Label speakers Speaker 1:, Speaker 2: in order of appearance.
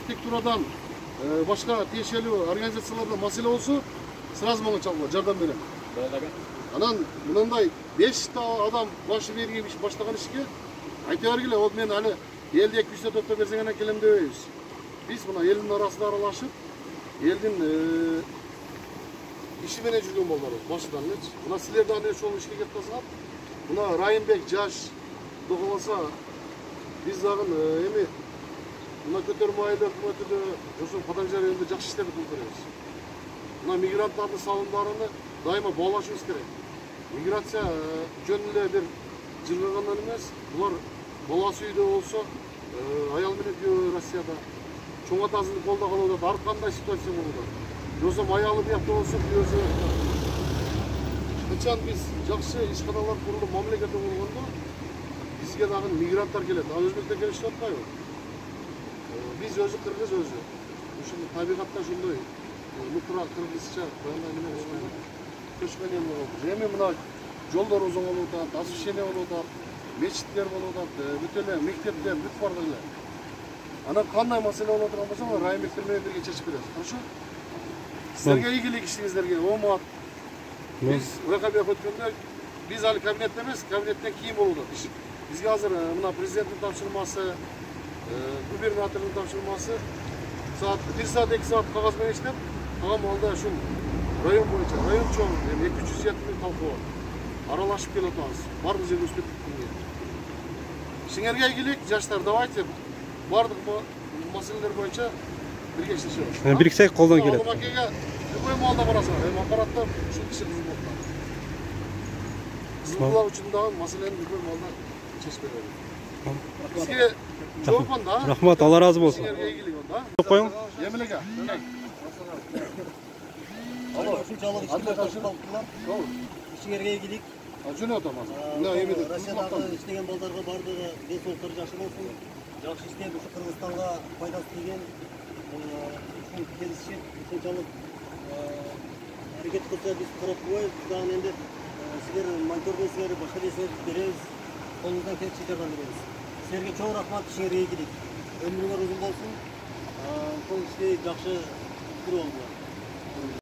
Speaker 1: архитектурадан башка тиешелүү организациялардан маселе болсо сразу мага чалгыла, жардам берем. Анан мындай 5 адам башы берген баштаган ишке айта бергиле, ол мен али элди 200 топтоп берсең анан келем дебейбиз. Биз мына элдин арасында аралашып, элдин иши менен жүргөн балдар башынан элечи. Мына силер дагы ошол ишке кетип калсаңар, мына Райымбек жаш доголаса биз дагы эми мына көтөрмө айлар өтүдө ошо Катаңжар районунда жакшы иштерди кылып беребиз. Мына мигранттардын салымдарын дайыма баалашыбыз керек. Миграция жөн эле бир жыргагандан эмес, булар баласы үйдө болсо, аял менен күйөө Россияда, чоң атасын колдогон болот, ар кандай ситуация болот. Жосом аялы биякта болсо, күйөөсү. Качан биз жакшы ишканалар курулуп мамлекетте болгондо, бизге дагы мигранттар келет. Өзбектер келишип атпайбы? Биз өзү кыргыз өзү. Ушул табигатта ошондой мутра кыргызча менен көчкөн эл болуп. Эми мына жолдор узун болуп атат, освещение болуп атат, мечиттер болуп атат, бүт эле мектептер бүт барды эле. Анан кандай маселе болуп турган болсо, Райымбектер менен бирге чечип беребиз. Хорошо? Силерге ийгилик иштиңиздерге оомат. Биз ВКБ өткөндө биз али кабинетте эмес, кабинеттен кийин болуп атат иш. Бизге азыр мына президенттин тапшырмасы, губернатордун тапшырмасы саат 1 саат 2 саат кагаз менен иштеп, калган маалда ушул район боюнча, район чоң, 270 миң талкуу бар. Аралашып келип атабыз. Бардык жерге өстүп кеттик. Сиңерге ийгилик, жаштар, давайте бардык маселелер боюнча бирге иштешебиз.
Speaker 2: Бириксек колдон келет.
Speaker 1: Алмакеге любой маалда барасың, эми аппаратта ушул киши кызыл болду. Кызыл үчүн дагы маселени любой маалда чечип беребиз. Бизге жооп да.
Speaker 2: Рахмат, Алла разы болсун.
Speaker 1: Сиңерге ийгилик да.
Speaker 2: Коюң.
Speaker 1: Эмелеге.
Speaker 3: Алло, ушунчалык ишке ташып калдылар. Ишиңерге ийгилик.
Speaker 1: Жөн отамыз. Мына эмеде
Speaker 3: Россиядагы иштеген балдарга бардыгы ден соолуктары жакшы болсун. Жакшы иштеп, ушу Кыргызстанга пайдасы тийген. Ушул келишип, ушунчалык аракет кылса биз карап коебуз. Дагы энди силер монтер болсоңор, башка нерселерди беребиз. Колуңуздан келишинче жардам беребиз. Силерге чоң рахмат, ишиңерге ийгилик. Өмүрүңөр узун болсун. Бул ишти жакшы бүтүрүп алдыңар.